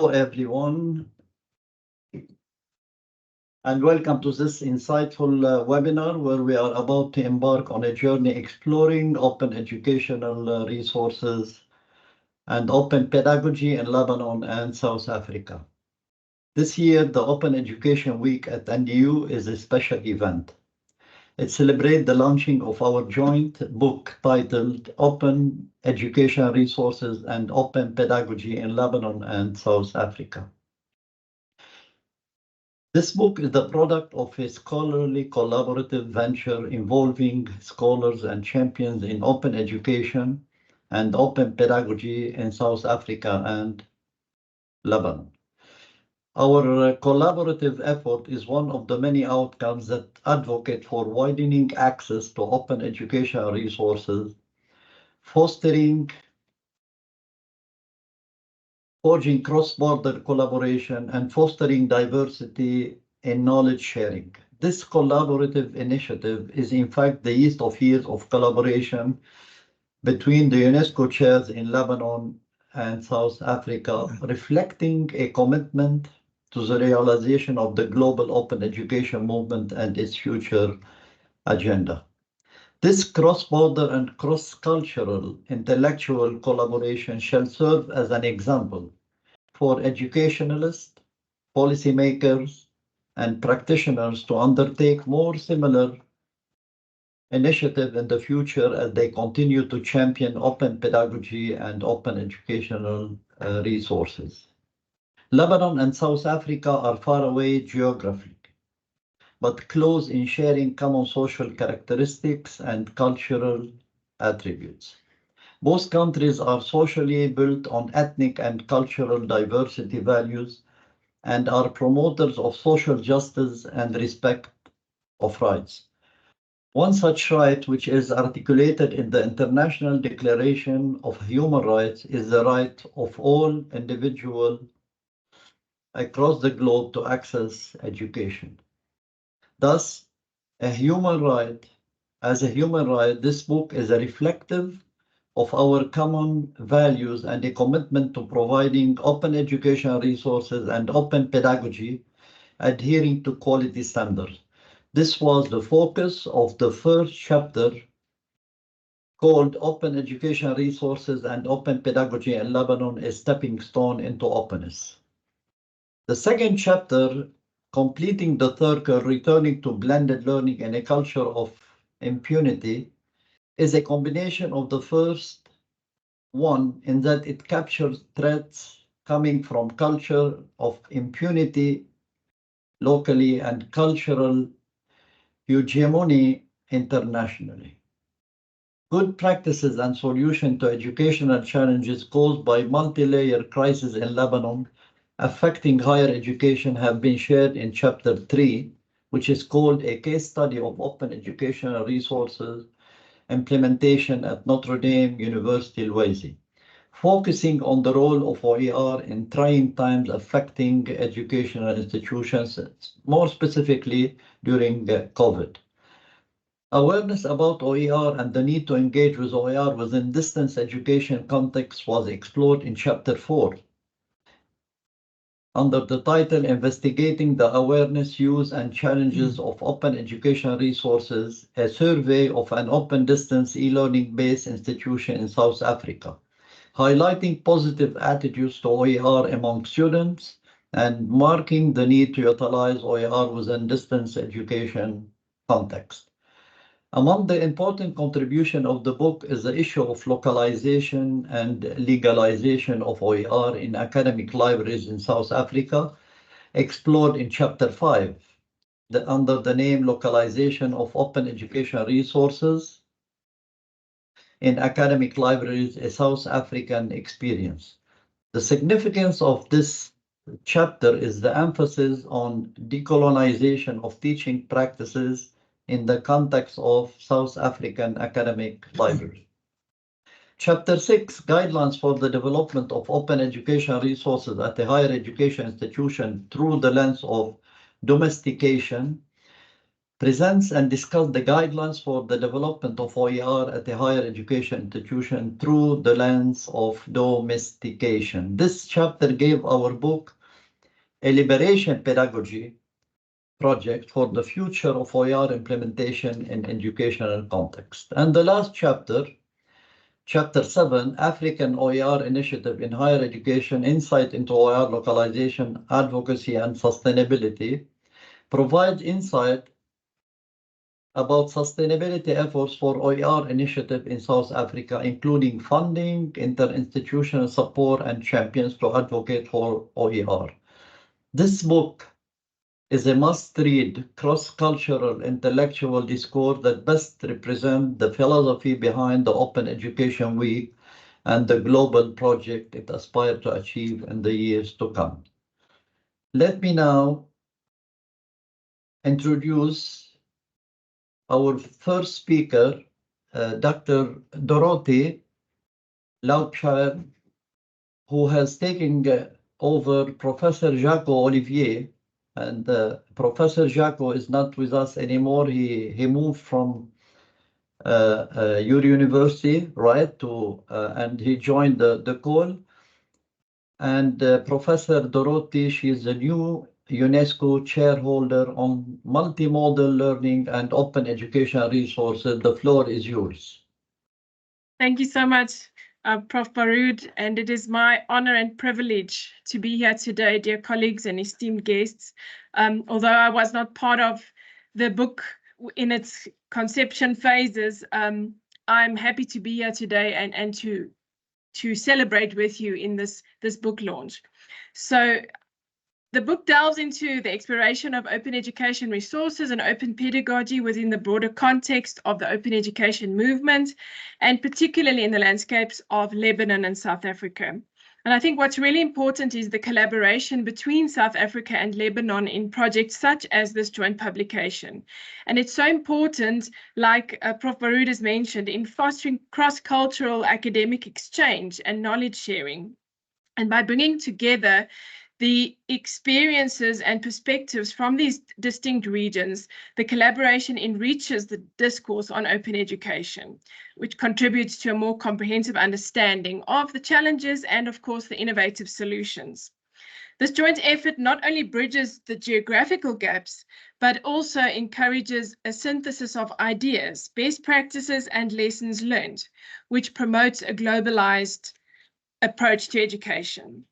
Hello, everyone, and welcome to this insightful webinar where we are about to embark on a journey exploring open educational resources and open pedagogy in Lebanon and South Africa. This year, the Open Education Week at NDU is a special event. It celebrates the launching of our joint book titled Open Education Resources and Open Pedagogy in Lebanon and South Africa. This book is the product of a scholarly collaborative venture involving scholars and champions in open education and open pedagogy in South Africa and Lebanon. Our collaborative effort is one of the many outcomes that advocate for widening access to open educational resources, forging cross-border collaboration, and fostering diversity in knowledge sharing. This collaborative initiative is in fact the yeast of years of collaboration between the UNESCO chairs in Lebanon and South Africa, reflecting a commitment to the realization of the global open education movement and its future agenda. This cross-border and cross-cultural intellectual collaboration shall serve as an example for educationalists, policymakers, and practitioners to undertake more similar initiatives in the future as they continue to champion open pedagogy and open educational resources. Lebanon and South Africa are far away geographically, but close in sharing common social characteristics and cultural attributes. Both countries are socially built on ethnic and cultural diversity values and are promoters of social justice and respect of rights. One such right, which is articulated in the International Declaration of Human Rights, is the right of all individuals across the globe to access education. Thus, as a human right, this book is a reflective of our common values and a commitment to providing open educational resources and open pedagogy, adhering to quality standards. This was the focus of the first chapter called Open Education Resources and Open Pedagogy in Lebanon, a stepping stone into openness. The second chapter, completing the circle, returning to blended learning and a culture of impunity, is a combination of the first one in that it captures threats coming from culture of impunity locally and cultural hegemony internationally. Good practices and solutions to educational challenges caused by multi-layer crisis in Lebanon affecting higher education have been shared in Chapter 3, which is called a case study of open educational resources implementation at Notre Dame University LOUAIZE, focusing on the role of OER in trying times affecting educational institutions, more specifically during COVID. Awareness about OER and the need to engage with OER within distance education context was explored in Chapter 4 under the title Investigating the Awareness, Use and Challenges of Open Educational Resources, a survey of an open distance e-learning based institution in South Africa, highlighting positive attitudes to OER among students and marking the need to utilize OER within distance education context. Among the important contribution of the book is the issue of localization and legalization of OER in academic libraries in South Africa, explored in Chapter 5, under the name Localization of Open Educational Resources in Academic Libraries, a South African Experience. The significance of this chapter is the emphasis on decolonization of teaching practices in the context of South African academic libraries. Chapter 6, Guidelines for the Development of Open Educational Resources at a Higher Education Institution through the lens of domestication, presents and discusses the guidelines for the development of OER at a higher education institution through the lens of domestication. This chapter gave our book a liberation pedagogy project for the future of OER implementation in educational context. And the last chapter, Chapter 7, African OER Initiative in Higher Education, Insight into OER Localization, Advocacy and Sustainability, provides insight about sustainability efforts for OER initiative in South Africa, including funding, interinstitutional support, and champions to advocate for OER. This book is a must-read, cross-cultural intellectual discourse that best represents the philosophy behind the Open Education Week and the global project it aspires to achieve in the years to come. Let me now introduce our first speaker, Dr. Dorothy Laubscher, who has taken over Professor Jacques Olivier. And Professor Jacques is not with us anymore. He moved from your university, right, to and he joined the call. And Professor Dorothy, she is the new UNESCO chairholder on multimodal learning and open education resources. The floor is yours. Thank you so much, Prof. Baroud, and it is my honor and privilege to be here today, dear colleagues and esteemed guests. Although I was not part of the book in its conception phases, I'm happy to be here today and to celebrate with you in this book launch. So the book delves into the exploration of open education resources and open pedagogy within the broader context of the open education movement, and particularly in the landscapes of Lebanon and South Africa. And I think what's really important is the collaboration between South Africa and Lebanon in projects such as this joint publication. And it's so important, like Prof. Baroud has mentioned, in fostering cross-cultural academic exchange and knowledge sharing. And by bringing together the experiences and perspectives from these distinct regions, the collaboration enriches the discourse on open education, which contributes to a more comprehensive understanding of the challenges and, of course, the innovative solutions. This joint effort not only bridges the geographical gaps, but also encourages a synthesis of ideas, best practices, and lessons learned, which promotes a globalized approach to education.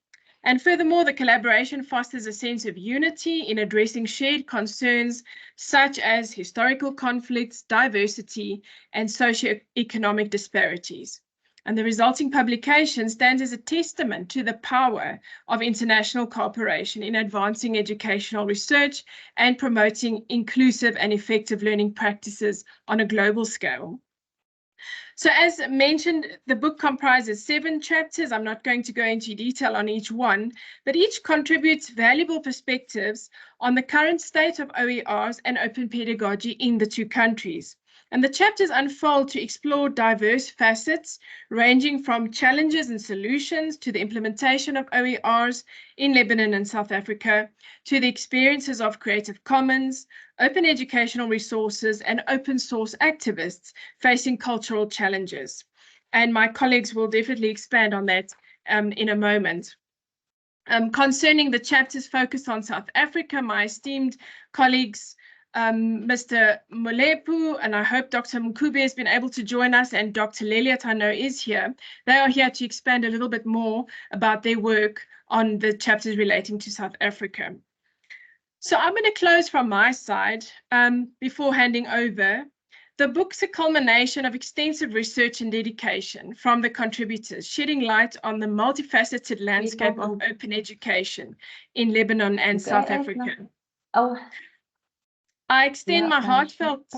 And furthermore, the collaboration fosters a sense of unity in addressing shared concerns such as historical conflicts, diversity, and socioeconomic disparities. And the resulting publication stands as a testament to the power of international cooperation in advancing educational research and promoting inclusive and effective learning practices on a global scale. So as mentioned, the book comprises 7 chapters. I'm not going to go into detail on each one, but each contributes valuable perspectives on the current state of OERs and open pedagogy in the 2 countries. And the chapters unfold to explore diverse facets, ranging from challenges and solutions to the implementation of OERs in Lebanon and South Africa, to the experiences of Creative Commons, open educational resources, and open source activists facing cultural challenges. And my colleagues will definitely expand on that in a moment. Concerning the chapters focused on South Africa, my esteemed colleagues, Mr. Molepu, and I hope Dr. Mkube has been able to join us, and Dr. Leliat, I know, is here. They are here to expand a little bit more about their work on the chapters relating to South Africa. So I'm going to close from my side before handing over. The book's a culmination of extensive research and dedication from the contributors, shedding light on the multifaceted landscape of open education in Lebanon and South Africa. I extend my heartfelt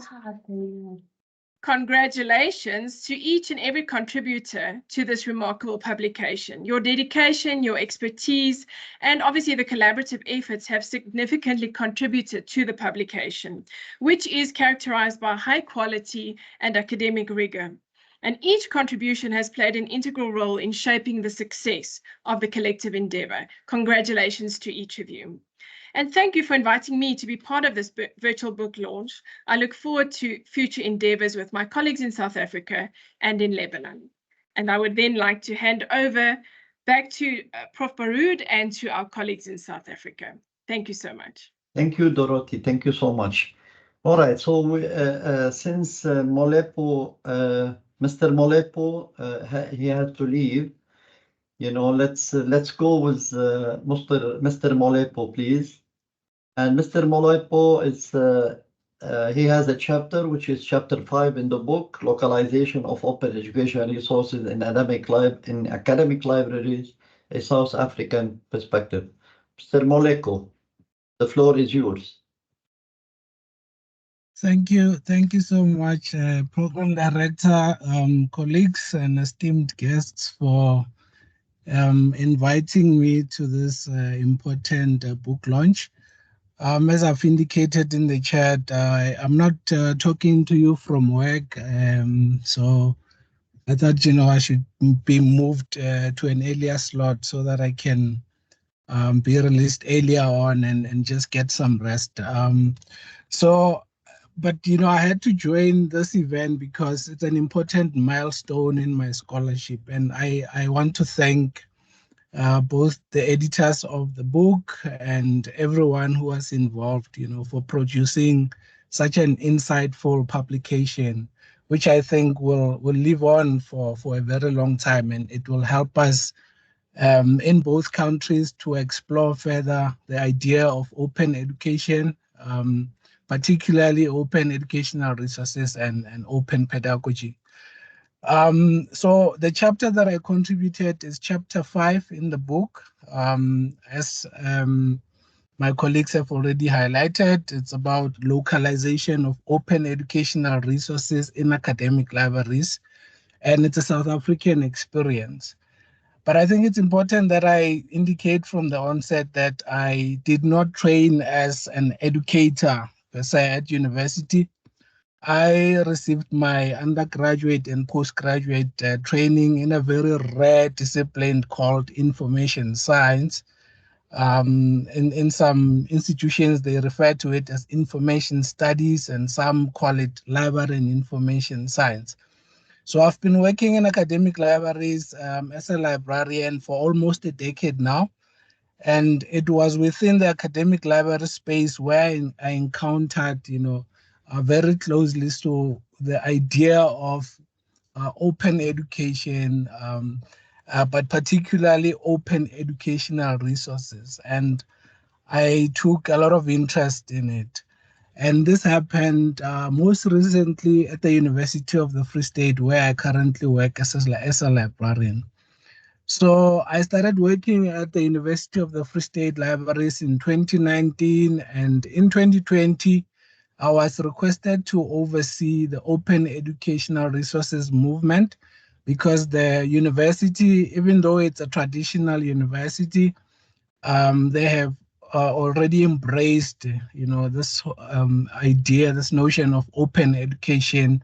congratulations to each and every contributor to this remarkable publication. Your dedication, your expertise, and obviously the collaborative efforts have significantly contributed to the publication, which is characterized by high quality and academic rigor. And each contribution has played an integral role in shaping the success of the collective endeavor. Congratulations to each of you. And thank you for inviting me to be part of this virtual book launch. I look forward to future endeavors with my colleagues in South Africa and in Lebanon. And I would then like to hand over back to Prof. Baroud and to our colleagues in South Africa. Thank you so much. Thank you, Dorothy. Thank you so much. All right, so since Molepo, Mr. Molepo, he had to leave, you know, let's go with Mr. Molepo, please. And Mr. Molepo is he has a chapter which is chapter 5 in the book, Localization of Open Education Resources in Academic Libraries, a South African Perspective. Mr. Molepo, the floor is yours. Thank you so much, Program Director, colleagues and esteemed guests for inviting me to this important book launch. As I've indicated in the chat, I'm not talking to you from work, so I thought, you know, I should be moved to an earlier slot so that I can be released earlier on and just get some rest. But, you know, I had to join this event because it's an important milestone in my scholarship. And I want to thank both the editors of the book and everyone who was involved, you know, for producing such an insightful publication, which I think will live on for a very long time. And it will help us in both countries to explore further the idea of open education, particularly open educational resources and open pedagogy. So the chapter that I contributed is chapter 5 in the book. As my colleagues have already highlighted, it's about localization of open educational resources in academic libraries, and it's a South African experience. But I think it's important that I indicate from the onset that I did not train as an educator per se at university. I received my undergraduate and postgraduate training in a very rare discipline called information science. In some institutions, they refer to it as information studies, and some call it library and information science. So I've been working in academic libraries as a librarian for almost a decade now. And it was within the academic library space where I encountered, you know, very closely to the idea of open education, but particularly open educational resources. And I took a lot of interest in it. And this happened most recently at the University of the Free State, where I currently work as a librarian. So I started working at the University of the Free State Libraries in 2019, and in 2020, I was requested to oversee the open educational resources movement, because the university, even though it's a traditional university, they have already embraced, you know, this idea, this notion of open education,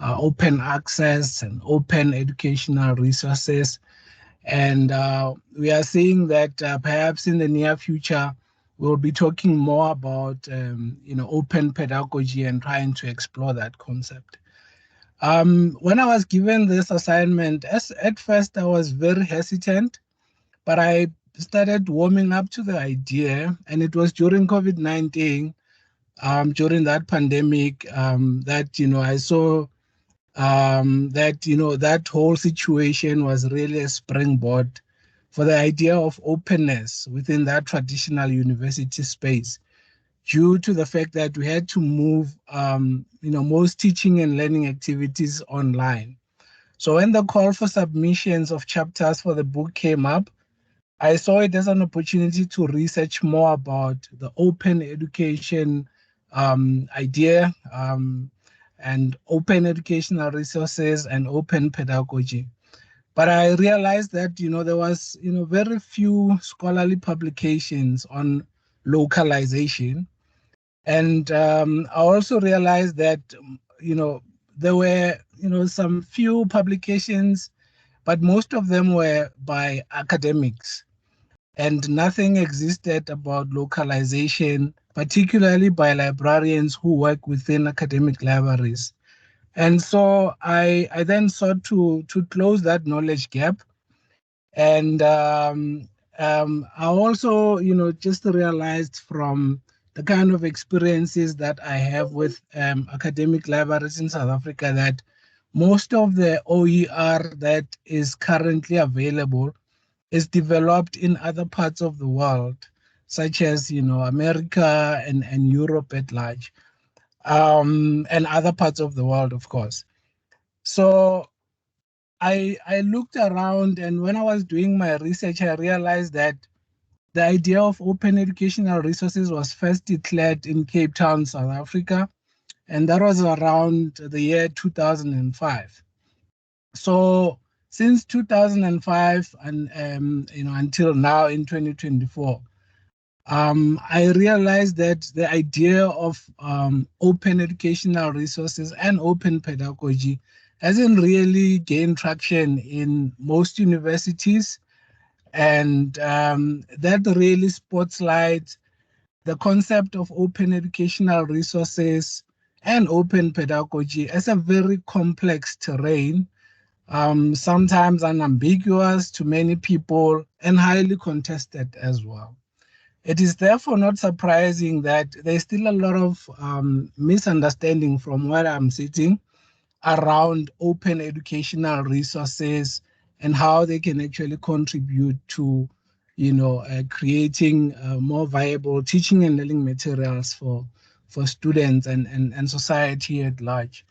open access, and open educational resources. And we are seeing that perhaps in the near future, we'll be talking more about, you know, open pedagogy and trying to explore that concept. When I was given this assignment, at first I was very hesitant, but I started warming up to the idea. And it was during COVID-19, during that pandemic, that, you know, I saw that, you know, that whole situation was really a springboard for the idea of openness within that traditional university space, due to the fact that we had to move, you know, most teaching and learning activities online. So when the call for submissions of chapters for the book came up, I saw it as an opportunity to research more about the open education idea, and open educational resources and open pedagogy. But I realized that, you know, there was, you know, very few scholarly publications on localization. And I also realized that, you know, there were, you know, some few publications, but most of them were by academics. and nothing existed about localization, particularly by librarians who work within academic libraries. And so I then sought to close that knowledge gap. And I also, just realized from the kind of experiences that I have with academic libraries in South Africa that most of the OER that is currently available is developed in other parts of the world, such as, America and Europe at large, and other parts of the world, of course. So I looked around, and when I was doing my research, I realized that the idea of open educational resources was first declared in Cape Town, South Africa, and that was around the year 2005. So since 2005 and until now in 2024, I realized that the idea of open educational resources and open pedagogy hasn't really gained traction in most universities, and that really spotlights the concept of open educational resources and open pedagogy as a very complex terrain, sometimes unambiguous to many people and highly contested as well. It is therefore not surprising that there's still a lot of misunderstanding from where I'm sitting around open educational resources and how they can actually contribute to, creating more viable teaching and learning materials for students and society at large.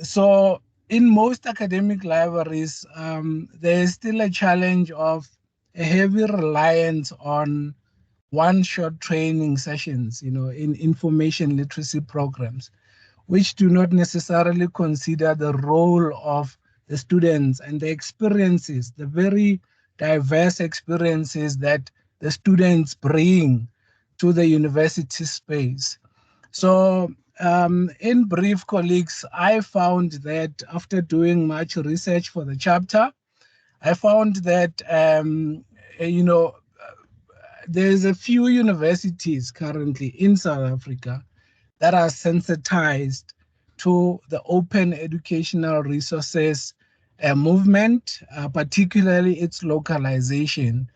So in most academic libraries, there is still a challenge of a heavy reliance on one-shot training sessions, in information literacy programs, which do not necessarily consider the role of the students and the experiences, the very diverse experiences that the students bring to the university space. So in brief, colleagues, I found that after doing much research for the chapter, I found that, there's a few universities currently in South Africa that are sensitized to the open educational resources movement, particularly its localization,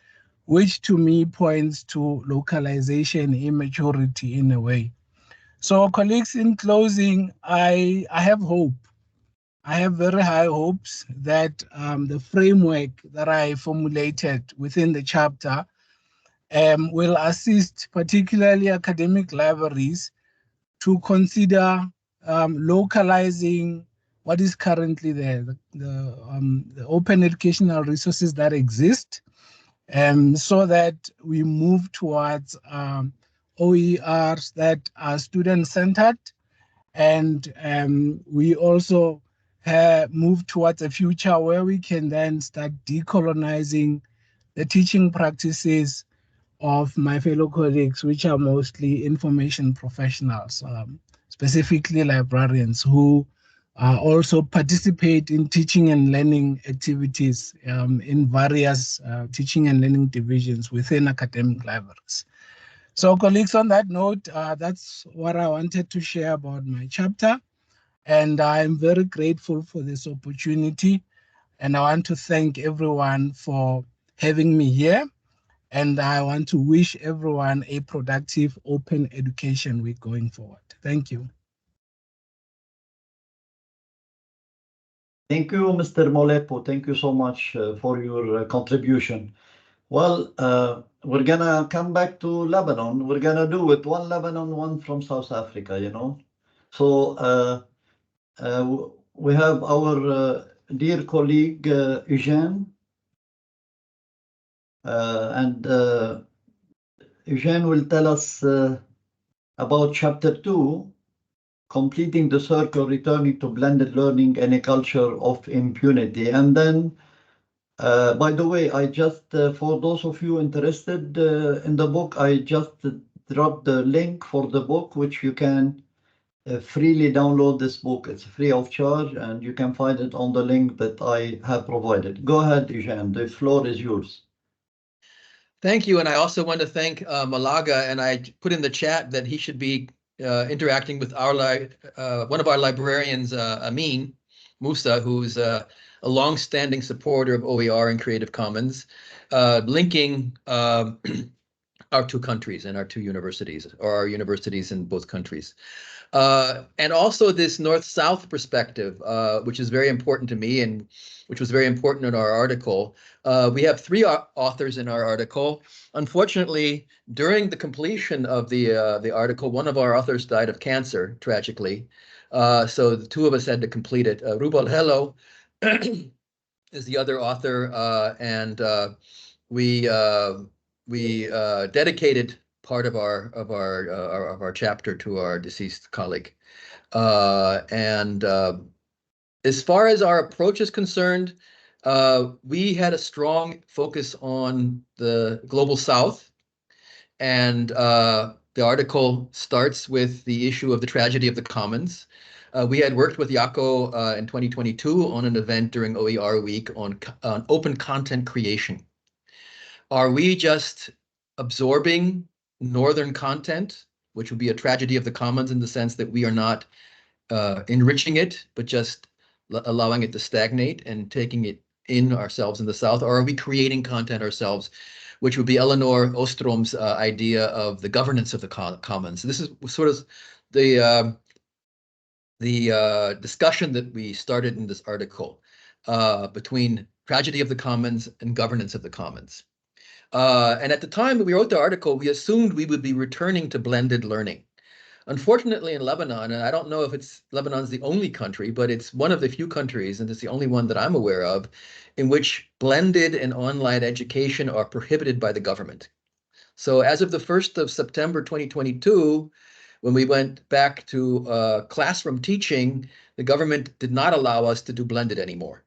which to me points to localization immaturity in a way. So colleagues, in closing, I have hope. I have very high hopes that the framework that I formulated within the chapter will assist particularly academic libraries to consider localizing what is currently there, the open educational resources that exist, so that we move towards OERs that are student-centered, and we also move towards a future where we can then start decolonizing the teaching practices of my fellow colleagues, which are mostly information professionals, specifically librarians, who also participate in teaching and learning activities in various teaching and learning divisions within academic libraries. So colleagues, on that note, that's what I wanted to share about my chapter. And I'm very grateful for this opportunity. And I want to thank everyone for having me here. And I want to wish everyone a productive open education week going forward. Thank you. Thank you, Mr. Molepo. Thank you so much for your contribution. Well, we're gonna come back to Lebanon. We're gonna do it one Lebanon, one from South Africa, So we have our dear colleague Eugene, and Eugene will tell us about chapter 2, completing the circle, returning to blended learning and a culture of impunity. And then, by the way, I just, for those of you interested in the book, I just dropped the link for the book, which you can freely download this book. It's free of charge, and you can find it on the link that I have provided. Go ahead, Eugene, the floor is yours. Thank you. And I also want to thank Malaga, and I put in the chat that he should be interacting with our one of our librarians, Amin Musa, who's a long-standing supporter of OER and Creative Commons, linking our two countries and our two universities, or our universities in both countries. And also this North-South perspective, which is very important to me and which was very important in our article. We have three authors in our article. Unfortunately, during the completion of the article, one of our authors died of cancer, tragically. So the two of us had to complete it. Rubal Hello is the other author, and we dedicated part of our chapter to our deceased colleague. As far as our approach is concerned, we had a strong focus on the Global South, and the article starts with the issue of the tragedy of the commons. We had worked with Jaco in 2022 on an event during OER Week on open content creation. Are we just absorbing Northern content, which would be a tragedy of the commons in the sense that we are not enriching it, but just allowing it to stagnate and taking it in ourselves in the South? Or are we creating content ourselves, which would be Elinor Ostrom's idea of the governance of the commons? This is sort of the discussion that we started in this article between tragedy of the commons and governance of the commons. And at the time that we wrote the article, we assumed we would be returning to blended learning. Unfortunately, in Lebanon, and I don't know if Lebanon's the only country, but it's one of the few countries, and it's the only one that I'm aware of, in which blended and online education are prohibited by the government. So as of the 1st of September 2022, when we went back to classroom teaching, the government did not allow us to do blended anymore.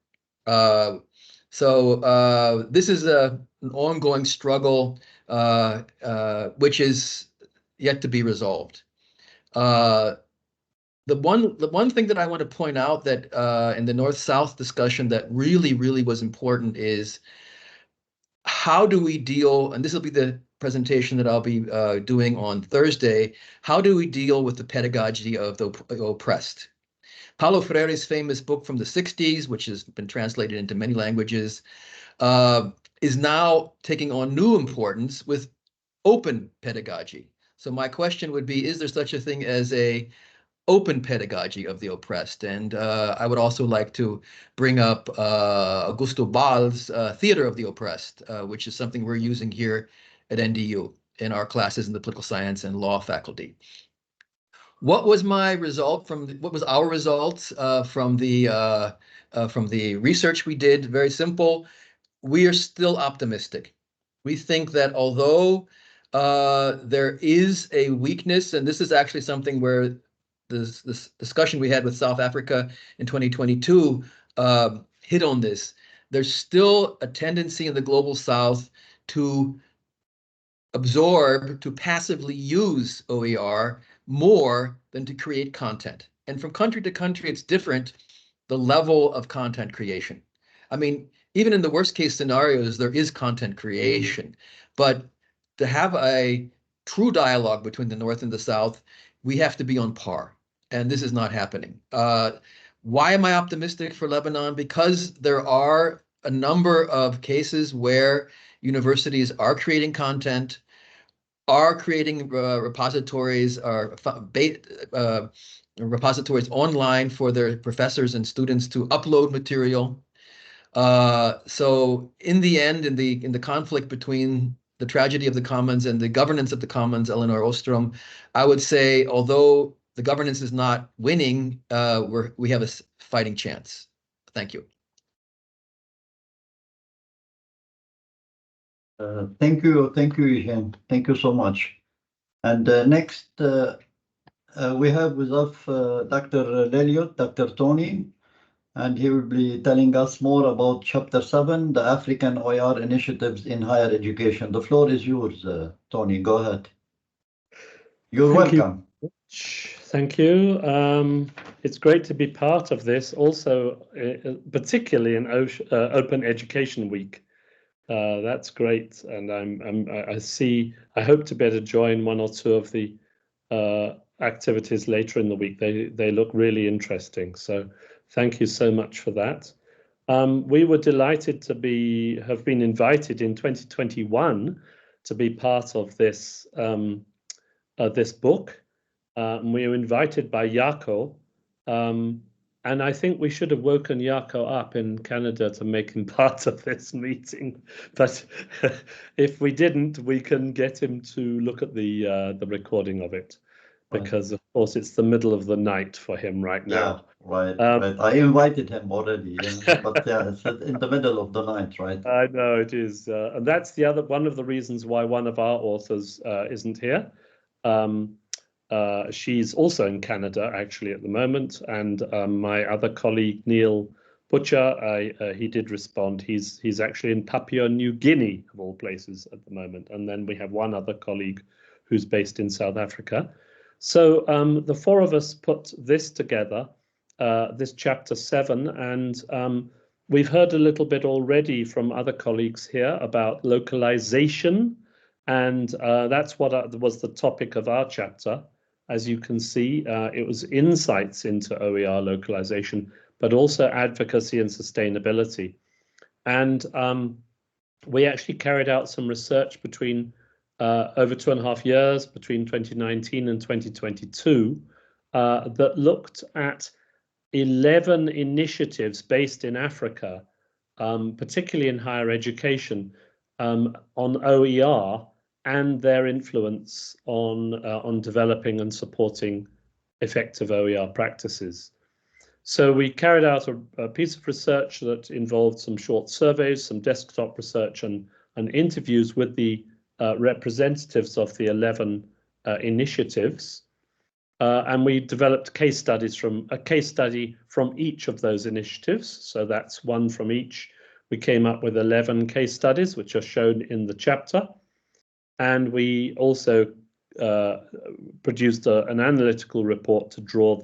So this is an ongoing struggle, which is yet to be resolved. The one thing that I want to point out that in the North-South discussion that really was important is how do we deal, and this will be the presentation that I'll be doing on Thursday, how do we deal with the pedagogy of the oppressed? Paulo Freire's famous book from the 60s, which has been translated into many languages, is now taking on new importance with open pedagogy. So my question would be, is there such a thing as a open pedagogy of the oppressed? And I would also like to bring up Augusto Ball's Theater of the Oppressed, which is something we're using here at NDU in our classes in the political science and law faculty. What was my result what was our results from the research we did? Very simple. We are still optimistic. We think that although there is a weakness, and this is actually something where this discussion we had with South Africa in 2022 hit on this, there's still a tendency in the Global South to absorb, to passively use OER more than to create content. And from country to country, it's different, the level of content creation. I mean, even in the worst case scenarios, there is content creation, but to have a true dialogue between the North and the South, we have to be on par, and this is not happening. Why am I optimistic for Lebanon? Because there are a number of cases where universities are creating content, are creating repositories, repositories online for their professors and students to upload material. So in the end, in the conflict between the tragedy of the commons and the governance of the commons, Elinor Ostrom, I would say, although the governance is not winning, we have a fighting chance. Thank you. Thank you, Eugene. Thank you so much. And next, we have with us Dr. Leliot, Dr. Tony, and he will be telling us more about Chapter 7, the African OER initiatives in higher education. The floor is yours, Tony. Go ahead. You're welcome. Thank you. It's great to be part of this, also particularly in Open Education Week, That's great, and I hope to be able to join one or two of the activities later in the week. They look really interesting. So thank you so much for that. We were delighted to have been invited in 2021 to be part of this this book. We were invited by Jaco, and I think we should have woken Jaco up in Canada to make him part of this meeting. But if we didn't, we can get him to look at the recording of it, because of course it's the middle of the night for him right now. Yeah, right. I invited him already, but yeah, it's in the middle of the night, right? I know it is, and that's one of the reasons why one of our authors isn't here. She's also in Canada actually at the moment, and my other colleague Neil Butcher, he did respond. He's actually in Papua New Guinea of all places at the moment, and then we have one other colleague who's based in South Africa. So the four of us put this together, this chapter 7, and we've heard a little bit already from other colleagues here about localization, and that's what was the topic of our chapter. As you can see, it was insights into OER localization, but also advocacy and sustainability. And we actually carried out some research between over 2.5 years, between 2019 and 2022, that looked at 11 initiatives based in Africa, particularly in higher education, on OER and their influence on developing and supporting effective OER practices. So we carried out a piece of research that involved some short surveys, some desktop research, and interviews with the representatives of the 11 initiatives. And we developed case studies a case study from each of those initiatives. So that's one from each. We came up with 11 case studies, which are shown in the chapter. And we also produced an analytical report to draw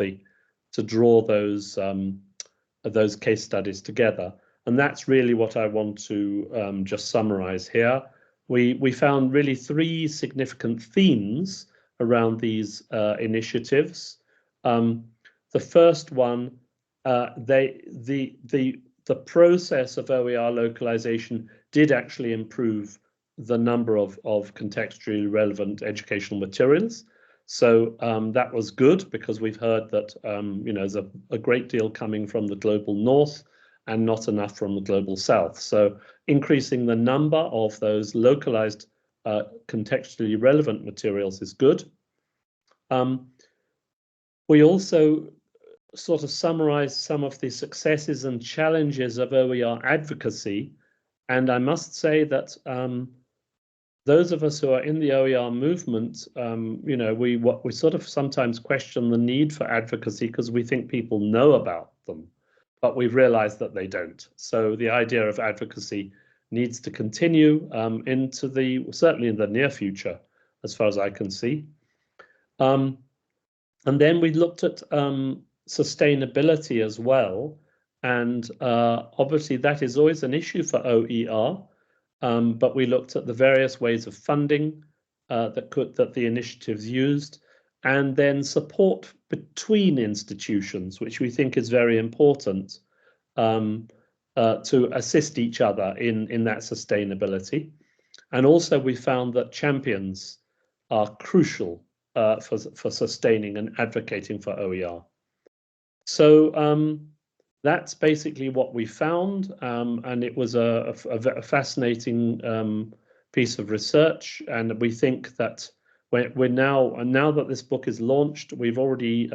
those case studies together. And that's really what I want to just summarize here. We found really 3 significant themes around these initiatives. The first one, the process of OER localization did actually improve the number of contextually relevant educational materials. So that was good, because we've heard that there's a great deal coming from the global north and not enough from the global south. So increasing the number of those localized contextually relevant materials is good. We also sort of summarized some of the successes and challenges of OER advocacy. And I must say that those of us who are in the OER movement, we sort of sometimes question the need for advocacy because we think people know about them, but we've realized that they don't. So the idea of advocacy needs to continue certainly in the near future, as far as I can see. And then we looked at sustainability as well. And obviously that is always an issue for OER. But we looked at the various ways of funding that the initiatives used, and then support between institutions, which we think is very important to assist each other in that sustainability. And also we found that champions are crucial for sustaining and advocating for OER. So that's basically what we found, and it was a fascinating piece of research. And we think that now that this book is launched, we've already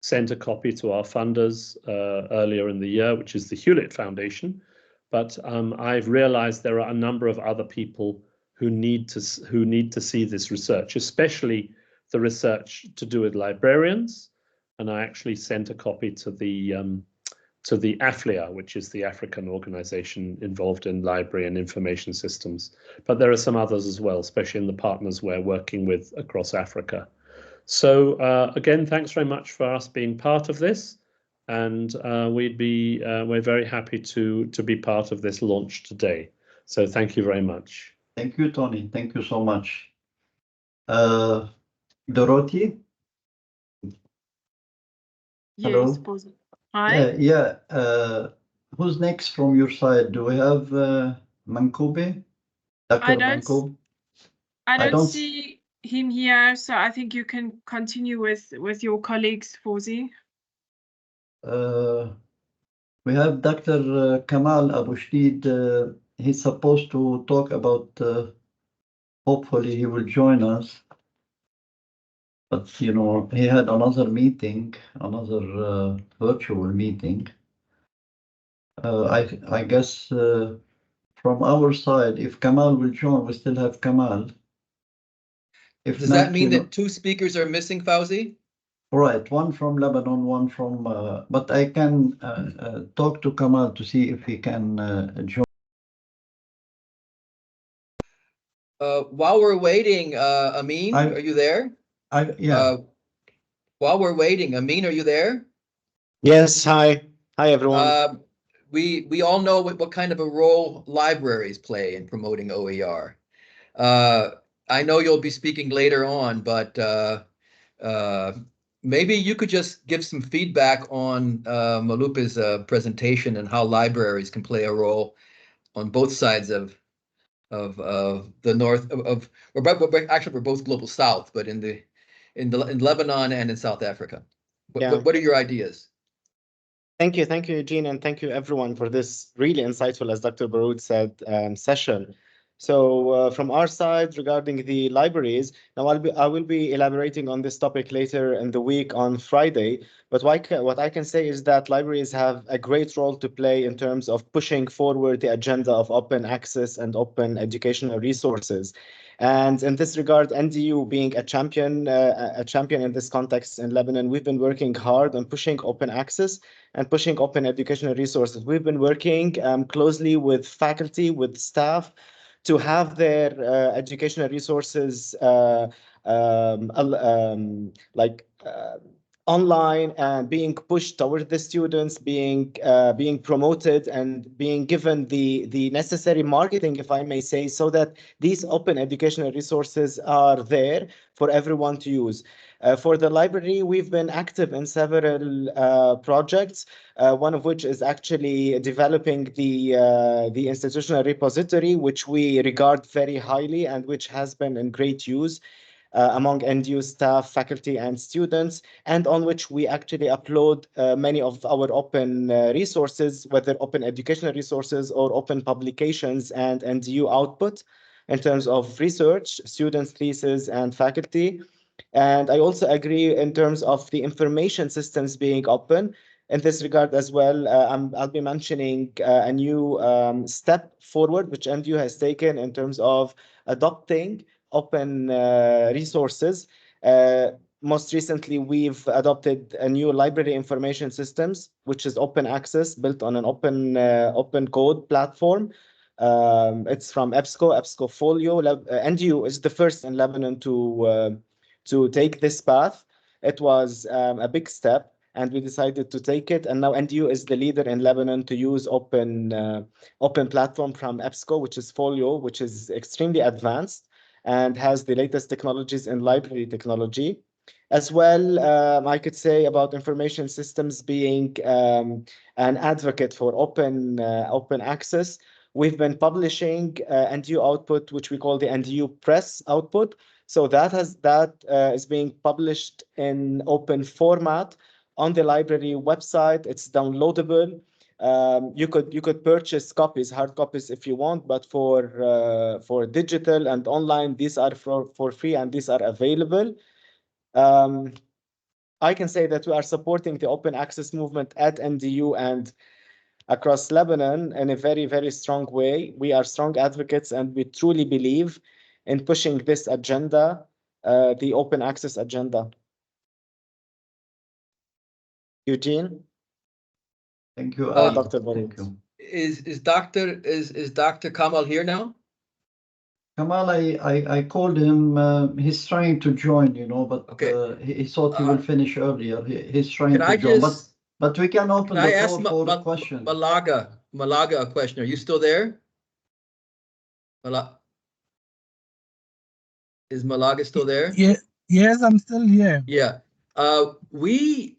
sent a copy to our funders earlier in the year, which is the Hewlett Foundation. But I've realized there are a number of other people who need to see this research, especially the research to do with librarians. And I actually sent a copy to the AFLIA, which is the African organization involved in library and information systems. But there are some others as well, especially in the partners we're working with across Africa. So again, thanks very much for us being part of this. And we're very happy to be part of this launch today. So thank you very much. Thank you, Tony. Thank you so much. Dorothy? Yes, Hello? Fawzi. Hi. Who's next from your side? Do we have Mankoube? Dr. Mankoube? I don't see him here, so I think you can continue with your colleagues, Fawzi. We have Dr. Kamal AbouChedid. He's supposed to talk about, hopefully he will join us. But, you know, he had another meeting, another virtual meeting. I guess from our side, if Kamal will join, we still have Kamal. If Does not, that mean you know, that 2 speakers are missing, Fawzi? right, one from Lebanon, one from, but I can talk to Kamal to see if he can join. While we're waiting, Amin, are you there? Yeah. While we're waiting, Amin, are you there? Yes, hi. Hi, everyone. We all know what kind of a role libraries play in promoting OER. I know you'll be speaking later on, but maybe you could just give some feedback on Malupa's presentation and how libraries can play a role on both sides of the north of actually we're both global south, but in Lebanon and in South Africa. What are your ideas? Thank you, Eugene, and thank you everyone for this really insightful, as Dr. Baroud said, session. So from our side, regarding the libraries, now I will be elaborating on this topic later in the week on Friday. But what I can say is that libraries have a great role to play in terms of pushing forward the agenda of open access and open educational resources. And in this regard, NDU being a champion in this context in Lebanon, we've been working hard on pushing open access and pushing open educational resources. We've been working closely with faculty, with staff, to have their educational resources online and being pushed toward the students, being promoted and being given the necessary marketing, if I may say, so that these open educational resources are there for everyone to use. For the library, we've been active in several projects, one of which is actually developing the institutional repository, which we regard very highly and which has been in great use among NDU staff, faculty, and students, and on which we actually upload many of our open resources, whether open educational resources or open publications and NDU output in terms of research, students' thesis, and faculty. And I also agree in terms of the information systems being open. In this regard as well, I'll be mentioning a new step forward, which NDU has taken in terms of adopting open resources. Most recently, we've adopted a new library information systems, which is open access, built on an open code platform. It's from EBSCO Folio. NDU is the first in Lebanon to take this path. It was a big step, and we decided to take it. And now NDU is the leader in Lebanon to use open platform from EBSCO, which is Folio, which is extremely advanced and has the latest technologies in library technology. As well, I could say about information systems being an advocate for open access. We've been publishing NDU output, which we call the NDU Press output. So that is being published in open format on the library website. It's downloadable. You could purchase copies, hard copies, if you want, but for digital and online, these are for free and these are available. I can say that we are supporting the open access movement at NDU and across Lebanon in a very, very strong way. We are strong advocates and we truly believe in pushing this agenda, the open access agenda. Eugene? Thank you, Dr. Baroud. Thank you. Is Dr. Kamal here now? Kamal, I called him. He's trying to join, you know, but okay. He thought he will finish earlier. He's trying to join, but we can open the floor for questions. Malaga a question. Are you still there? Is Malaga still there? Yeah, yes, I'm still here. Yeah. We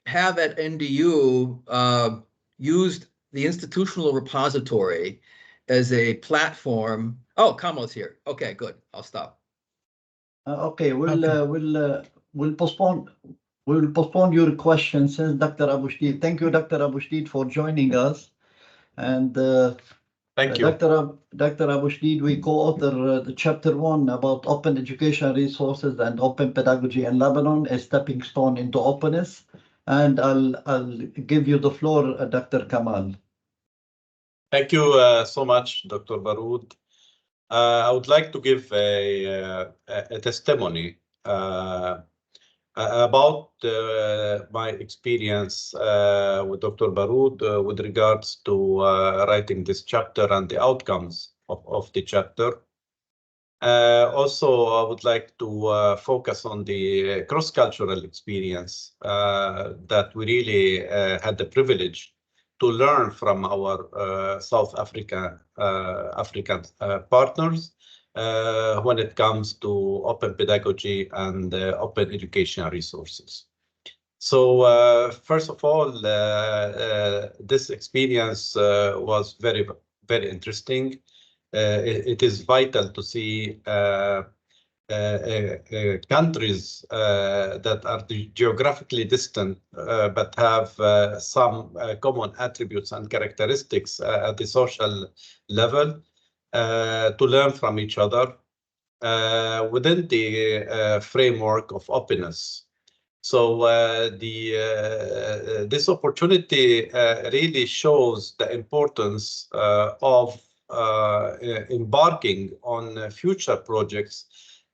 have at NDU used the institutional repository as a platform. Oh, Kamal's here. Okay, good. I'll stop. Okay, we'll postpone your question since Dr. AbouChedid. Thank you, Dr. AbouChedid, for joining us. And thank you. Dr. AbouChedid, we co-author the chapter 1 about open education resources and open pedagogy in Lebanon, a stepping stone into openness. And I'll give you the floor, Dr. Kamal. Thank you so much, Dr. Baroud. I would like to give a testimony about my experience with Dr. Baroud with regards to writing this chapter and the outcomes of the chapter. Also, I would like to focus on the cross-cultural experience that we really had the privilege to learn from our South African partners when it comes to open pedagogy and open educational resources. So first of all, this experience was very, very interesting. It is vital to see countries that are geographically distant but have some common attributes and characteristics at the social level to learn from each other within the framework of openness. So this opportunity really shows the importance of embarking on future projects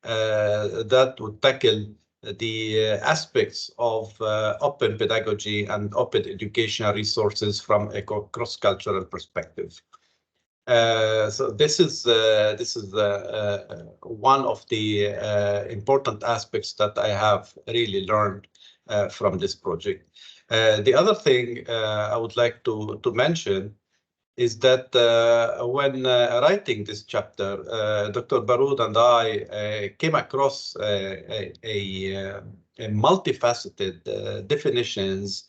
that would tackle the aspects of open pedagogy and open educational resources from a cross-cultural perspective. So this is one of the important aspects that I have really learned from this project. The other thing I would like to mention is that when writing this chapter, Dr. Baroud and I came across a multifaceted definitions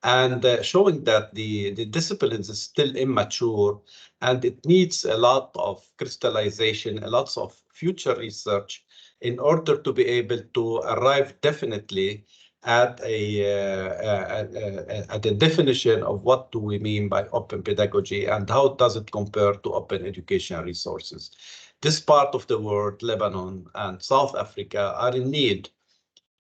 and showing that the disciplines is still immature and it needs a lot of crystallization, a lot of future research in order to be able to arrive definitely at a definition of what do we mean by open pedagogy and how does it compare to open educational resources. This part of the world, Lebanon and South Africa, are in need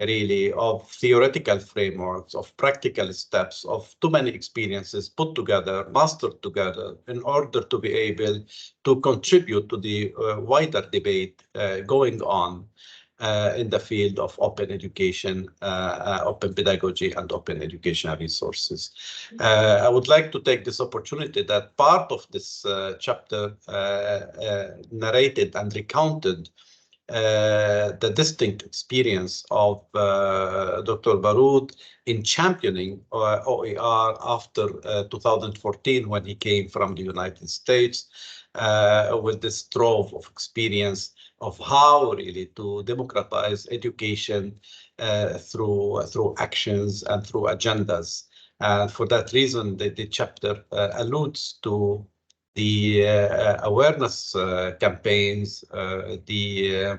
really of theoretical frameworks, of practical steps, of too many experiences put together, mastered together in order to be able to contribute to the wider debate going on in the field of open education, open pedagogy, and open educational resources. I would like to take this opportunity that part of this chapter narrated and recounted the distinct experience of Dr. Baroud in championing OER after 2014 when he came from the United States with this trove of experience of how really to democratize education through actions and through agendas. And for that reason, the chapter alludes to the awareness campaigns, the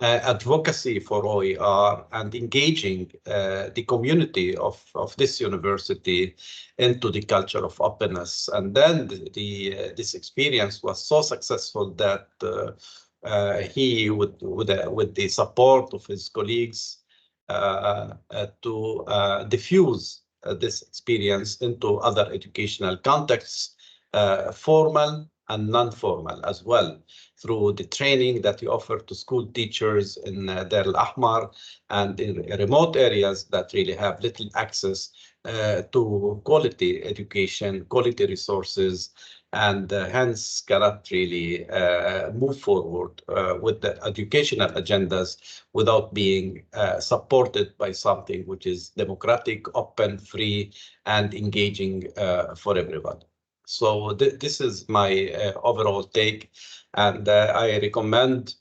advocacy for OER, and engaging the community of this university into the culture of openness. And then this experience was so successful that he, with the support of his colleagues, to diffuse this experience into other educational contexts, formal and non-formal as well, through the training that he offered to school teachers in Deir al-Ahmar and in remote areas that really have little access to quality education, quality resources, and hence cannot really move forward with the educational agendas without being supported by something which is democratic, open, free, and engaging for everyone. So this is my overall take. And I recommend,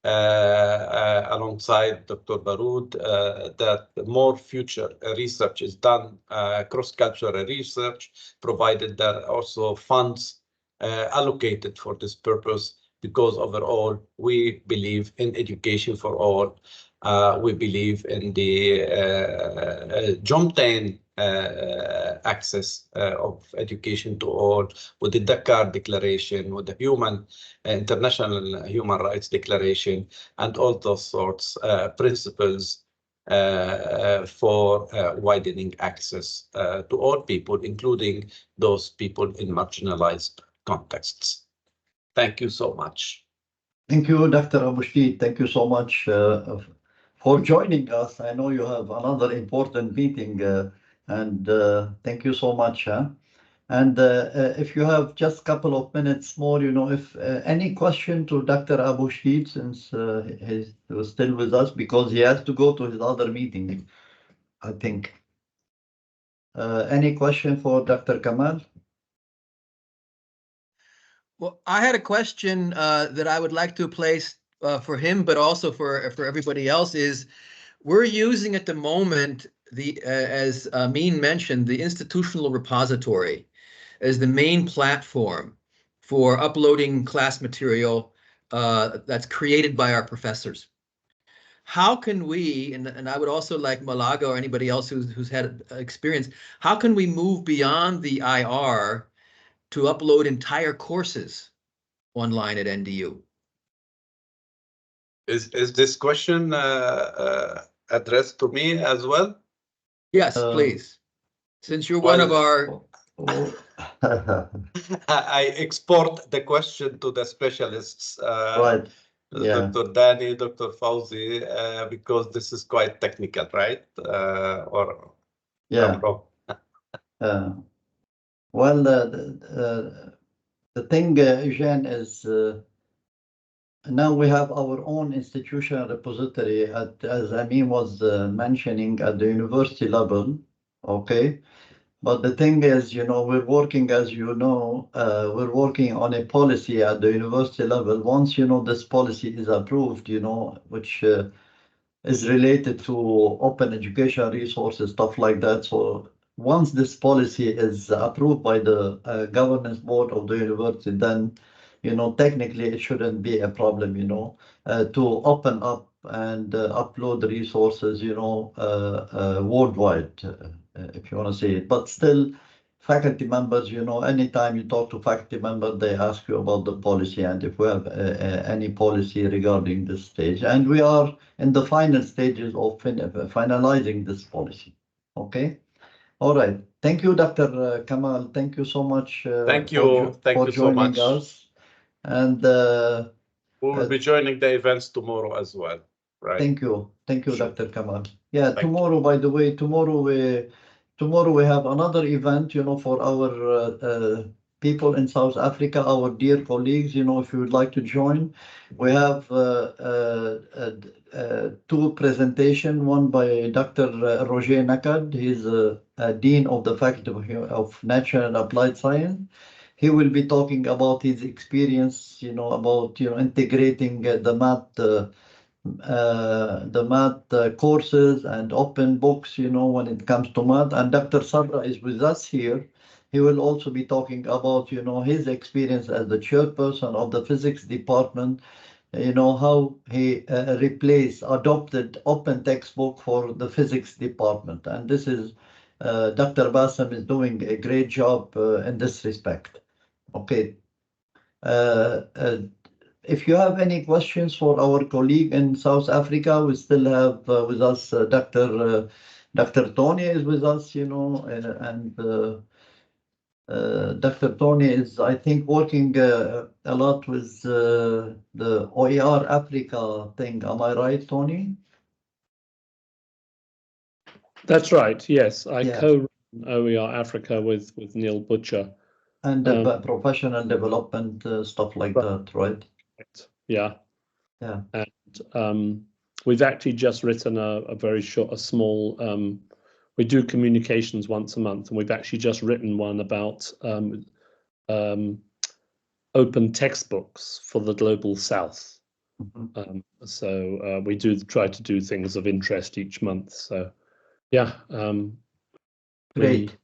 alongside Dr. Baroud, that more future research is done, cross-cultural research, provided there are also funds allocated for this purpose, because overall we believe in education for all. We believe in the Jomtain access of education to all, with the Dakar Declaration, with the International Human Rights Declaration, and all those sorts principles for widening access to all people, including those people in marginalized contexts. Thank you so much. Thank you, Dr. AbouChedid. Thank you so much for joining us. I know you have another important meeting, and thank you so much. And if you have just a couple of minutes more, if any question to Dr. AbouChedid, since he's still with us, because he has to go to his other meeting, I think. Any question for Dr. Kamal? Well, I had a question that I would like to place for him, but also for everybody else, is we're using at the moment as Amin mentioned, the institutional repository as the main platform for uploading class material that's created by our professors. How can we, and I would also like Malaga or anybody else who's had experience, how can we move beyond the IR to upload entire courses online at NDU? Is this question addressed to me as well? Yes, please. Since you're one of our... I export the question to the specialists, right. Yeah. Dr. Danny, Dr. Fawzi, because this is quite technical, right? Or yeah. Well, the thing, Eugene, is now we have our own institutional repository, as Amin was mentioning, at the university level, okay? But the thing is, we're working, as we're working on a policy at the university level. Once, this policy is approved, which is related to open education resources, stuff like that. So once this policy is approved by the governance board of the university, then, technically it shouldn't be a problem, to open up and upload the resources, worldwide, if you want to say it. But still, faculty members, anytime you talk to faculty members, they ask you about the policy and if we have any policy regarding this stage. And we are in the final stages of finalizing this policy. Okay. All right. Thank you, Dr. Kamal. Thank you so much. Thank you. Thank you so much. Us. And we will be joining the events tomorrow as well. Right. Thank you. Thank you, Dr. Kamal. Yeah, tomorrow, by the way, tomorrow we have another event, for our people in South Africa, our dear colleagues, if you would like to join. We have two presentations, one by Dr. Roger Nakad. He's Dean of the Faculty of Natural and Applied Science. He will be talking about his experience, about, integrating the math courses and open books, when it comes to math. And Dr. Sabra is with us here. He will also be talking about, his experience as the chairperson of the physics department, how he adopted open textbook for the physics department. And this is, Dr. Bassem is doing a great job in this respect. Okay. If you have any questions for our colleague in South Africa, we still have with us Dr. Tony is with us, and Dr. Tony is, I think, working a lot with the OER Africa thing. Am I right, Tony? That's right. Yes, I co-run OER Africa with Neil Butcher. And professional development stuff like that, right? Yeah. Yeah. And we've actually just written a small. We do communications once a month, and we've actually just written one about open textbooks for the global South. Mhm. So we do try to do things of interest each month. So yeah, Great.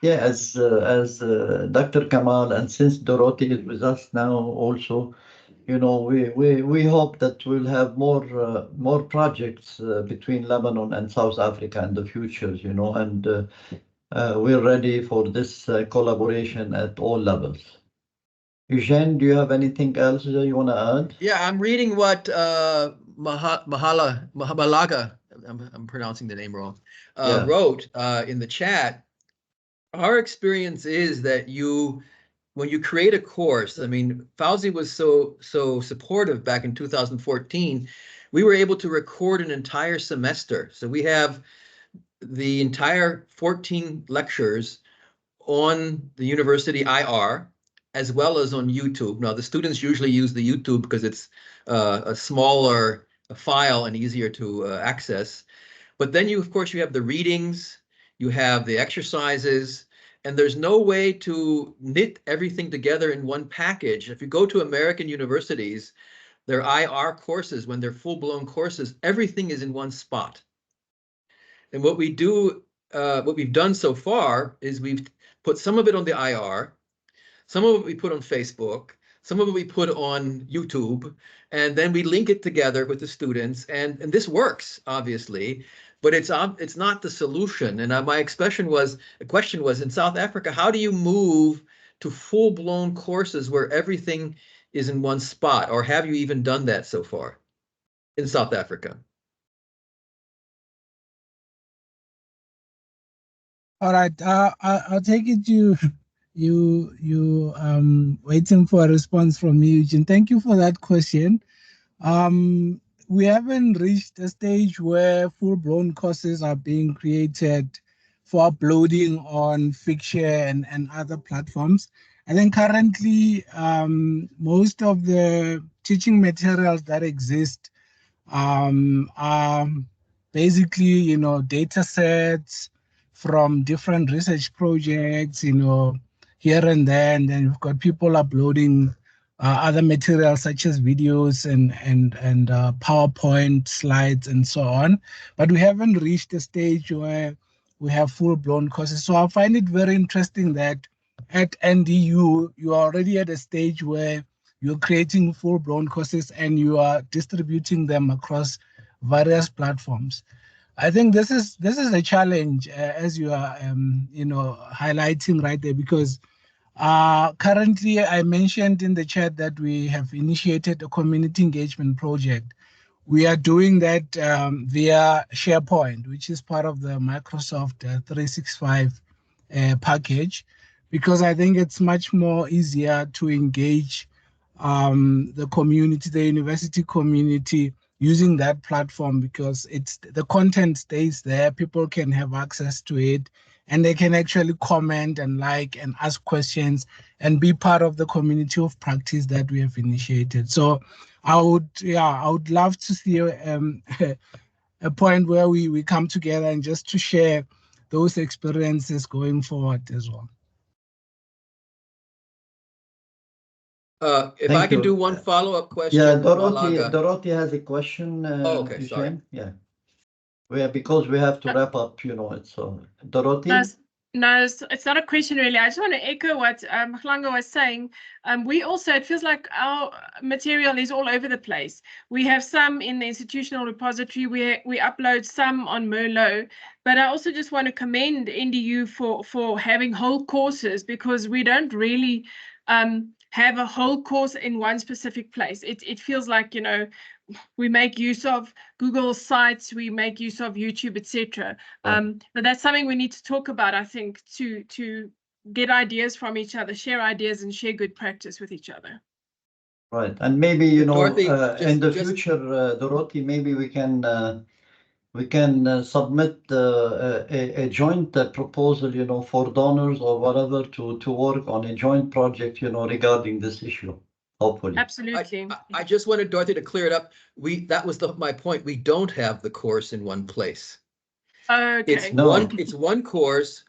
Yeah, as Dr. Kamal, and since Dorothy is with us now also, you know, we hope that we'll have more projects between Lebanon and South Africa in the future, you know, and we're ready for this collaboration at all levels. Eugene, do you have anything else you want to add? Yeah, I'm reading what Mahalaga, I'm pronouncing the name wrong, Yeah. wrote in the chat. Our experience is that when you create a course, I mean, Fawzi was so supportive back in 2014. We were able to record an entire semester. So we have the entire 14 lectures on the university IR, as well as on YouTube. Now, the students usually use the YouTube because it's a smaller file and easier to access. But then of course, you have the readings, you have the exercises, and there's no way to knit everything together in one package. If you go to American universities, their IR courses, when they're full-blown courses, everything is in one spot. And what we do, what we've done so far is we've put some of it on the IR, some of it we put on Facebook, some of it we put on YouTube, and then we link it together with the students. And this works, obviously, but it's not the solution. And my question was in South Africa, how do you move to full-blown courses where everything is in one spot? Or have you even done that so far in South Africa? All right, I'll take it you waiting for a response from me, Eugene. Thank you for that question. We haven't reached a stage where full-blown courses are being created for uploading on Figshare and other platforms. I think currently most of the teaching materials that exist are basically, you know, data sets from different research projects, you know, here and there, and then we've got people uploading other materials such as videos and PowerPoint slides and so on. But we haven't reached a stage where we have full-blown courses. So I find it very interesting that at NDU, you are already at a stage where you're creating full-blown courses and you are distributing them across various platforms. I think this is a challenge, as you are, you know, highlighting right there, because currently I mentioned in the chat that we have initiated a community engagement project. We are doing that via SharePoint, which is part of the Microsoft 365 package, because I think it's much more easier to engage the community, the university community, using that platform, because the content stays there, people can have access to it, and they can actually comment and like and ask questions and be part of the community of practice that we have initiated. So I would love to see a point where we come together and just to share those experiences going forward as well. If Thank I can you. do one follow-up question. Yeah, Malaga. Dorothy has a question. Oh, okay, sorry. Eugene. Yeah, because we have to wrap up, you know it. So, Dorothy. No, it's not a question really. I just want to echo what Mhlanga was saying. We also, it feels like our material is all over the place. We have some in the institutional repository. We upload some on Merlot, but I also just want to commend NDU for having whole courses, because we don't really have a whole course in one specific place. It feels like, you know, we make use of Google Sites, we make use of YouTube, etc. But that's something we need to talk about, I think, to get ideas from each other, share ideas, and share good practice with each other. Right, and maybe, you know, Dorothy, in the future, Dorothy, maybe we can submit a joint proposal, you know, for donors or whatever to work on a joint project, you know, regarding this issue. Hopefully. Absolutely. I just wanted Dorothy to clear it up. That was my point. We don't have the course in one place. Okay. It's one course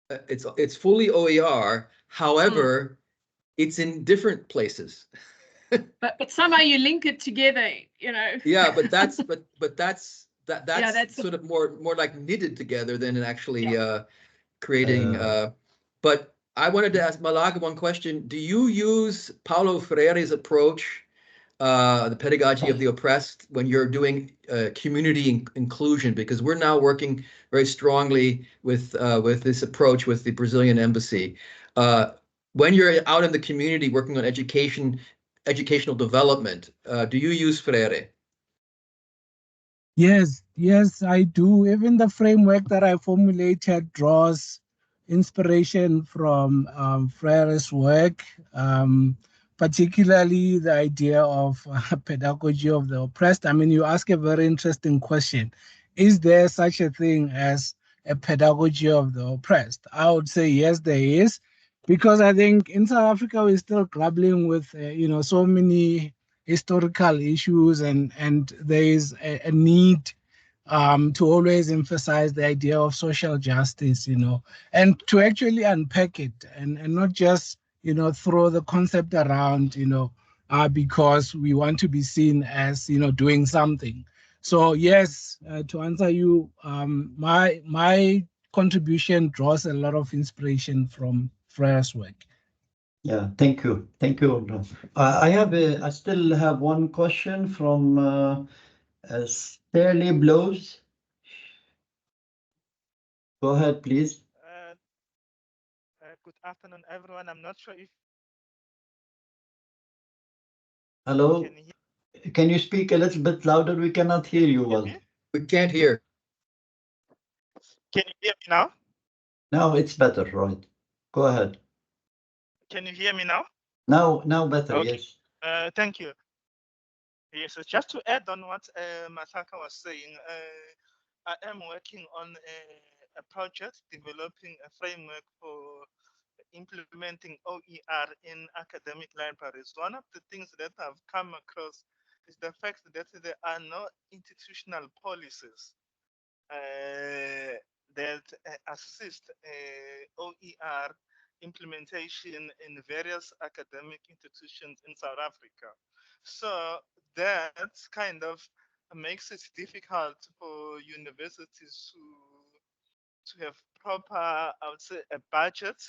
it's fully OER. However, it's in different places. But somehow you link it together, you know. Yeah, but that's that's sort of more like knitted together than actually creating. But I wanted to ask Malaga one question. Do you use Paulo Freire's approach, the pedagogy of the oppressed, when you're doing community inclusion? Because we're now working very strongly with this approach with the Brazilian embassy. When you're out in the community working on educational development, do you use Freire? Yes, I do. Even the framework that I formulated draws inspiration from Freire's work, particularly the idea of pedagogy of the oppressed. I mean, you ask a very interesting question. Is there such a thing as a pedagogy of the oppressed? I would say yes, there is, because I think in South Africa, we're still grappling with, so many historical issues, and there is a need to always emphasize the idea of social justice, and to actually unpack it and not just, throw the concept around, because we want to be seen as, doing something. So yes, to answer you, my contribution draws a lot of inspiration from Freire's work. Yeah, thank you. Thank you. I still have one question from Sterling Blows. Go ahead, please. Good afternoon, everyone. I'm not sure if... Hello? Can you speak a little bit louder? We cannot hear you well. We can't hear. Can you hear me now? Now it's better, right? Go ahead. Can you hear me now? Now better, okay. Yes. Thank you. Yes, so just to add on what Masaka was saying, I am working on a project developing a framework for implementing OER in academic libraries. One of the things that I've come across is the fact that there are no institutional policies that assist OER implementation in various academic institutions in South Africa. So that kind of makes it difficult for universities to have proper, I would say, a budget,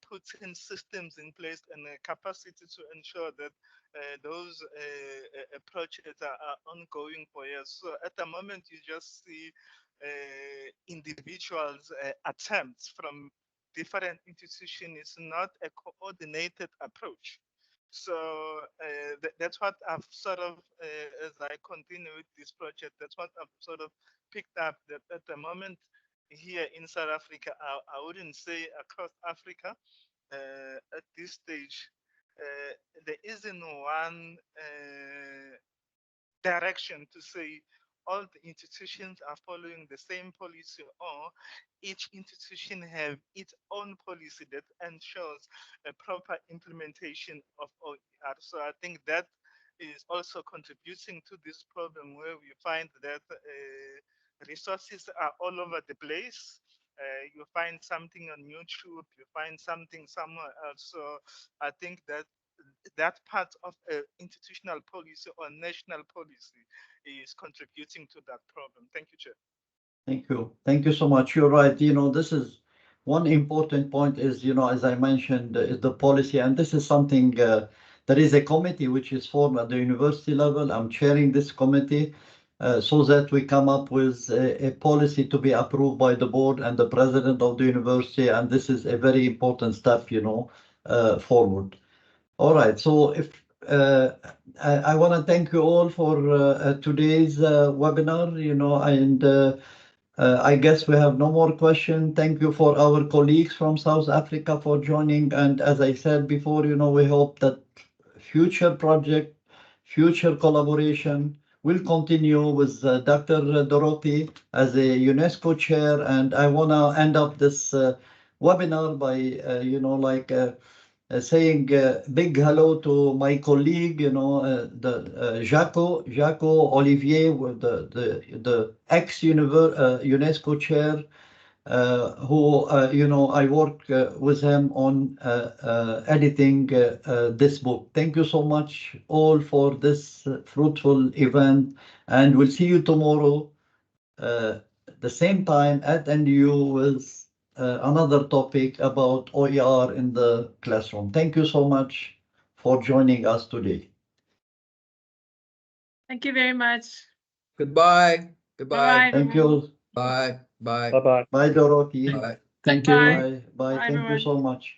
put in systems in place and a capacity to ensure that those projects are ongoing for years. So at the moment, you just see individuals' attempts from different institutions. It's not a coordinated approach. So that's what I've sort of, as I continue with this project, that's what I've sort of picked up, that at the moment here in South Africa, I wouldn't say across Africa, at this stage, there isn't one direction to say all the institutions are following the same policy, or each institution have its own policy that ensures a proper implementation of OER. So I think that is also contributing to this problem, where we find that resources are all over the place. You find something on YouTube, you find something somewhere else. So I think that that part of institutional policy or national policy is contributing to that problem. Thank you, Chair. Thank you. Thank you so much. You're right. This is one important point is, as I mentioned, is the policy. And this is something, there is a committee which is formed at the university level. I'm chairing this committee so that we come up with a policy to be approved by the board and the president of the university. And this is a very important step, forward. All right. So if I want to thank you all for today's webinar, and I guess we have no more questions. Thank you for our colleagues from South Africa for joining. And as I said before, we hope that future project, future collaboration will continue with Dr. Dorothy as a UNESCO chair. And I want to end up this webinar by, saying big hello to my colleague, the Jaco Olivier, with the ex UNESCO chair, who, I work with him on editing this book. Thank you so much all for this fruitful event, and we'll see you tomorrow the same time at NU with another topic about OER in the classroom. Thank you so much for joining us today. Thank you very much. Goodbye. Goodbye. Bye-bye, Thank everyone. you. Bye. Bye. Bye-bye. Bye, Dorothy. Bye. Thank you. Bye. Bye. Bye. Bye, Thank you everyone. so much.